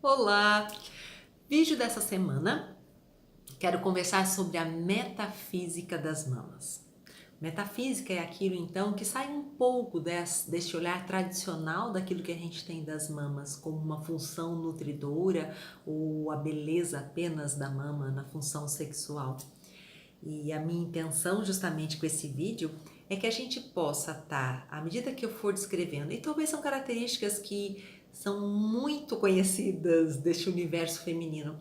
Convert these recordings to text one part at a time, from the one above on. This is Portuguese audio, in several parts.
Olá! Vídeo dessa semana, quero conversar sobre a metafísica das mamas. Metafísica é aquilo então que sai um pouco deste olhar tradicional daquilo que a gente tem das mamas como uma função nutridora ou a beleza apenas da mama na função sexual. E a minha intenção justamente com esse vídeo é que a gente possa estar, à medida que eu for descrevendo, e talvez são características que são muito conhecidas deste universo feminino,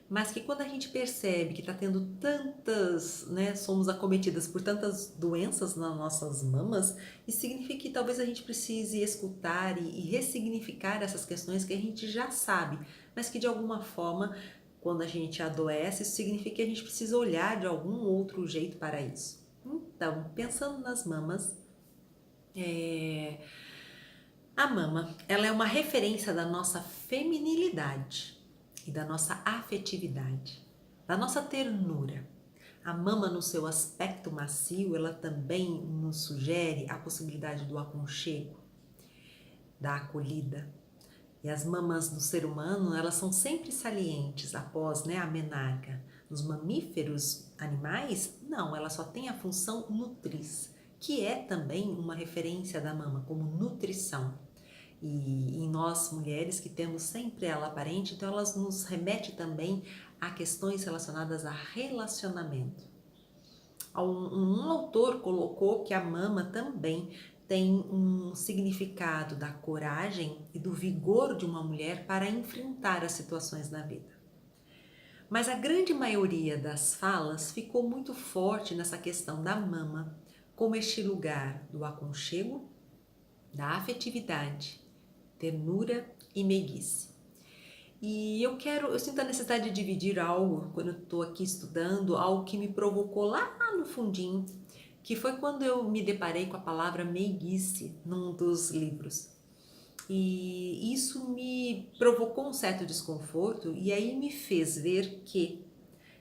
mas que quando a gente percebe que está tendo tantas, né, somos acometidas por tantas doenças nas nossas mamas, isso significa que talvez a gente precise escutar e ressignificar essas questões que a gente já sabe, mas que de alguma forma quando a gente adoece, isso significa que a gente precisa olhar de algum outro jeito para isso. Então, pensando nas mamas, a mama, ela é uma referência da nossa feminilidade e da nossa afetividade, da nossa ternura. A mama no seu aspecto macio, ela também nos sugere a possibilidade do aconchego, da acolhida. E as mamas do ser humano, elas são sempre salientes após, a menarca. Nos mamíferos animais, não, ela só tem a função nutriz, que é também uma referência da mama como nutrição. E em nós mulheres que temos sempre ela aparente, então elas nos remete também a questões relacionadas a relacionamento. Um autor colocou que a mama também tem um significado da coragem e do vigor de uma mulher para enfrentar as situações da vida. Mas a grande maioria das falas ficou muito forte nessa questão da mama como este lugar do aconchego, da afetividade, ternura e meiguice. E eu sinto a necessidade de dividir algo, quando eu estou aqui estudando, algo que me provocou lá no fundinho, que foi quando eu me deparei com a palavra meiguice num dos livros. E isso me provocou um certo desconforto e aí me fez ver que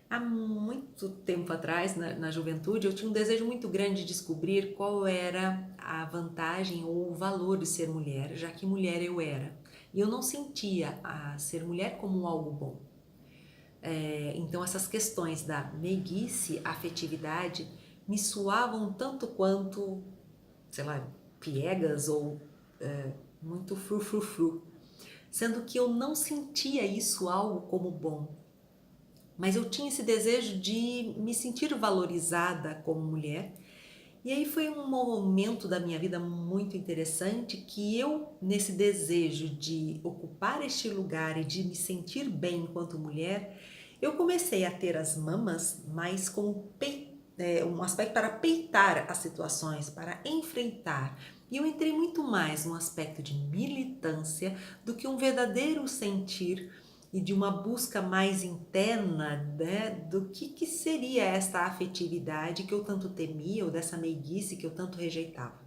há muito tempo atrás, na juventude, eu tinha um desejo muito grande de descobrir qual era a vantagem ou o valor de ser mulher, já que mulher eu era. E eu não sentia a ser mulher como algo bom. Então essas questões da meiguice, afetividade, me soavam tanto quanto, sei lá, piegas ou muito frufrufru. Sendo que eu não sentia isso algo como bom. Mas eu tinha esse desejo de me sentir valorizada como mulher. E aí foi um momento da minha vida muito interessante que eu, nesse desejo de ocupar este lugar e de me sentir bem enquanto mulher, eu comecei a ter as mamas mais como um aspecto para peitar as situações, para enfrentar. E eu entrei muito mais num aspecto de militância do que um verdadeiro sentir e de uma busca mais interna, né, do que seria esta afetividade que eu tanto temia, ou dessa meiguice que eu tanto rejeitava.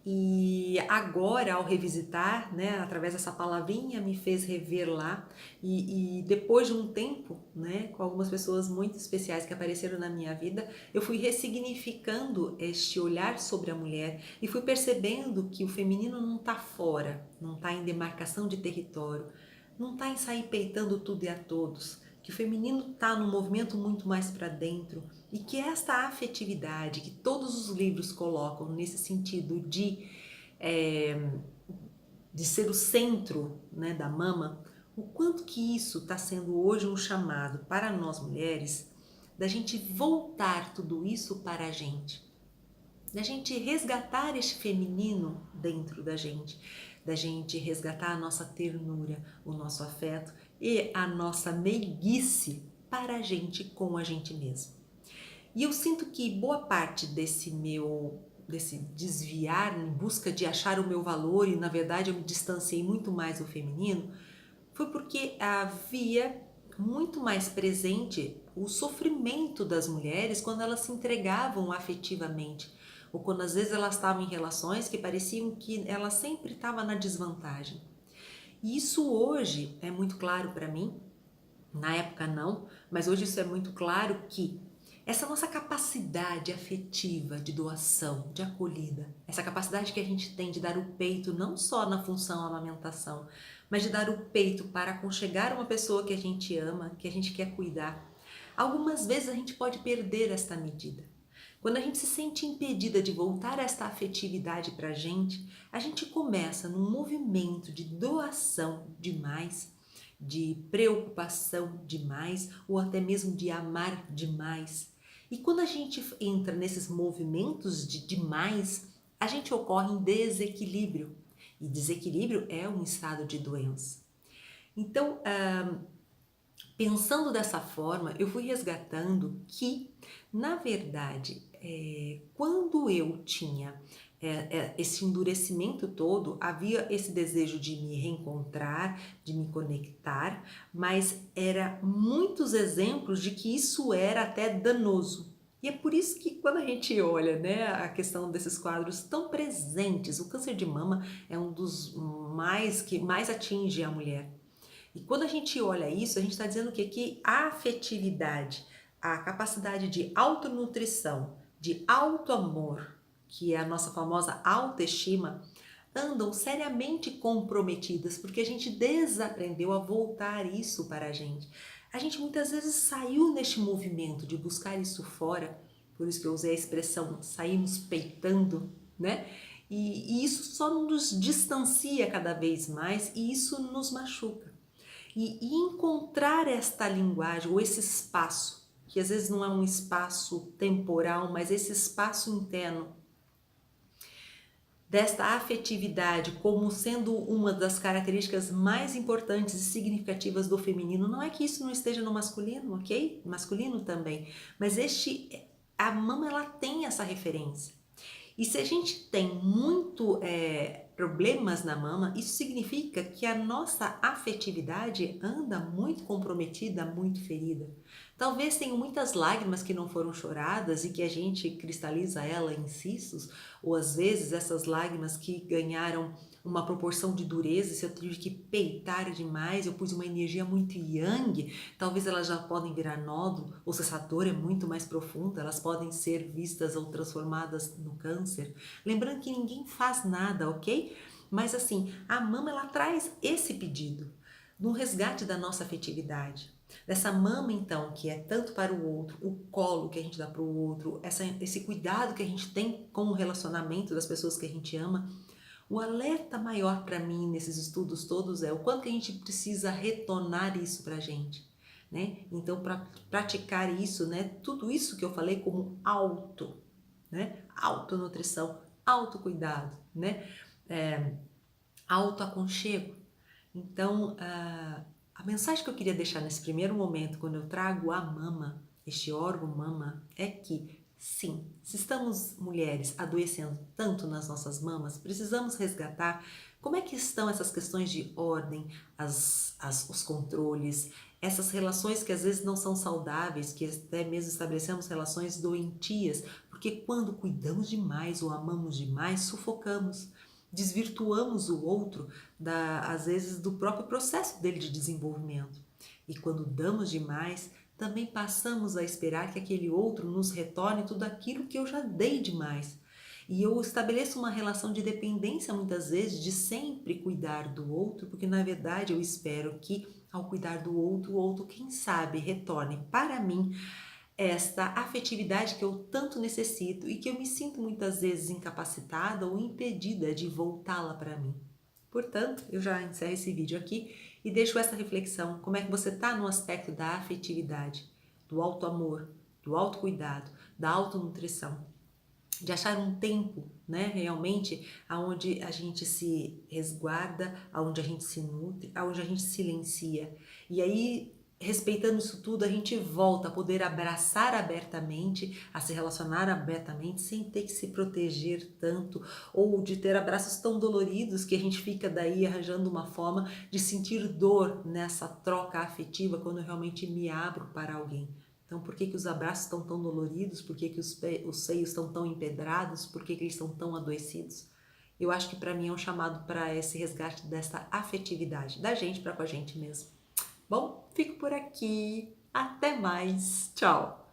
E agora, ao revisitar, né, através dessa palavrinha, me fez rever lá, e depois de um tempo, né, com algumas pessoas muito especiais que apareceram na minha vida, eu fui ressignificando este olhar sobre a mulher e fui percebendo que o feminino não está fora, não está em demarcação de território, não está em sair peitando tudo e a todos, que o feminino está num movimento muito mais para dentro e que esta afetividade que todos os livros colocam nesse sentido de ser o centro, né, da mama, o quanto que isso está sendo hoje um chamado para nós mulheres da gente voltar tudo isso para a gente, da gente resgatar este feminino dentro da gente resgatar a nossa ternura, o nosso afeto e a nossa meiguice para a gente com a gente mesma. E eu sinto que boa parte desse desviar em busca de achar o meu valor e na verdade eu me distanciei muito mais do feminino, foi porque havia muito mais presente o sofrimento das mulheres quando elas se entregavam afetivamente, ou quando às vezes elas estavam em relações que pareciam que ela sempre estava na desvantagem. E isso hoje é muito claro para mim, na época não, mas hoje isso é muito claro que Essa nossa capacidade afetiva de doação, de acolhida, essa capacidade que a gente tem de dar o peito não só na função amamentação, mas de dar o peito para aconchegar uma pessoa que a gente ama, que a gente quer cuidar. Algumas vezes a gente pode perder esta medida. Quando a gente se sente impedida de voltar esta afetividade para a gente começa num movimento de doação demais, de preocupação demais ou até mesmo de amar demais. E quando a gente entra nesses movimentos de demais, a gente ocorre em desequilíbrio. E desequilíbrio é um estado de doença. Então, pensando dessa forma, eu fui resgatando que, na verdade, quando eu tinha esse endurecimento todo, havia esse desejo de me reencontrar, de me conectar, mas era muitos exemplos de que isso era até danoso. E é por isso que quando a gente olha, né, a questão desses quadros tão presentes, o câncer de mama é um dos que mais atinge a mulher. E quando a gente olha isso, a gente está dizendo o quê? Que a afetividade, a capacidade de autonutrição, de autoamor, que é a nossa famosa autoestima, andam seriamente comprometidas, porque a gente desaprendeu a voltar isso para a gente. A gente muitas vezes saiu neste movimento de buscar isso fora, por isso que eu usei a expressão saímos peitando, né? E isso só nos distancia cada vez mais e isso nos machuca. E encontrar esta linguagem ou esse espaço, que às vezes não é um espaço temporal, mas esse espaço interno, desta afetividade como sendo uma das características mais importantes e significativas do feminino. Não é que isso não esteja no masculino, ok? Masculino também, mas a mama ela tem essa referência. E se a gente tem muito problemas na mama, isso significa que a nossa afetividade anda muito comprometida, muito ferida. Talvez tenham muitas lágrimas que não foram choradas e que a gente cristaliza ela em cistos, ou às vezes essas lágrimas que ganharam uma proporção de dureza, se eu tive que peitar demais, eu pus uma energia muito yang, talvez elas já podem virar nódulo, ou se essa dor é muito mais profunda, elas podem ser vistas ou transformadas no câncer. Lembrando que ninguém faz nada, ok? Mas assim, a mama ela traz esse pedido, no resgate da nossa afetividade. Dessa mama, então, que é tanto para o outro, o colo que a gente dá para o outro, esse cuidado que a gente tem com o relacionamento das pessoas que a gente ama. O alerta maior para mim nesses estudos todos é o quanto que a gente precisa retornar isso para a gente, né? Então, para praticar isso, né? Tudo isso que eu falei como né? Autonutrição, autocuidado, né? Autoaconchego. Então, a mensagem que eu queria deixar nesse primeiro momento, quando eu trago a mama, este órgão mama, é que sim, se estamos mulheres adoecendo tanto nas nossas mamas, precisamos resgatar como é que estão essas questões de ordem, os controles, essas relações que às vezes não são saudáveis, que até mesmo estabelecemos relações doentias, porque quando cuidamos demais ou amamos demais, sufocamos, desvirtuamos o outro, às vezes, do próprio processo dele de desenvolvimento. E quando damos demais, também passamos a esperar que aquele outro nos retorne tudo aquilo que eu já dei demais. E eu estabeleço uma relação de dependência, muitas vezes, de sempre cuidar do outro, porque na verdade eu espero que, ao cuidar do outro, o outro, quem sabe, retorne para mim esta afetividade que eu tanto necessito e que eu me sinto muitas vezes incapacitada ou impedida de voltá-la para mim. Portanto, eu já encerro esse vídeo aqui e deixo essa reflexão. Como é que você está no aspecto da afetividade, do autoamor, do autocuidado, da autonutrição? De achar um tempo, né, realmente, aonde a gente se resguarda, aonde a gente se nutre, aonde a gente silencia. E aí, respeitando isso tudo, a gente volta a poder abraçar abertamente, a se relacionar abertamente, sem ter que se proteger tanto, ou de ter abraços tão doloridos que a gente fica daí arranjando uma forma de sentir dor nessa troca afetiva quando eu realmente me abro para alguém. Então, por que os abraços estão tão doloridos? Por que os seios estão tão empedrados? Por que eles estão tão adoecidos? Eu acho que para mim é um chamado para esse resgate dessa afetividade, da gente para com a gente mesmo. Bom, fico por aqui. Até mais. Tchau!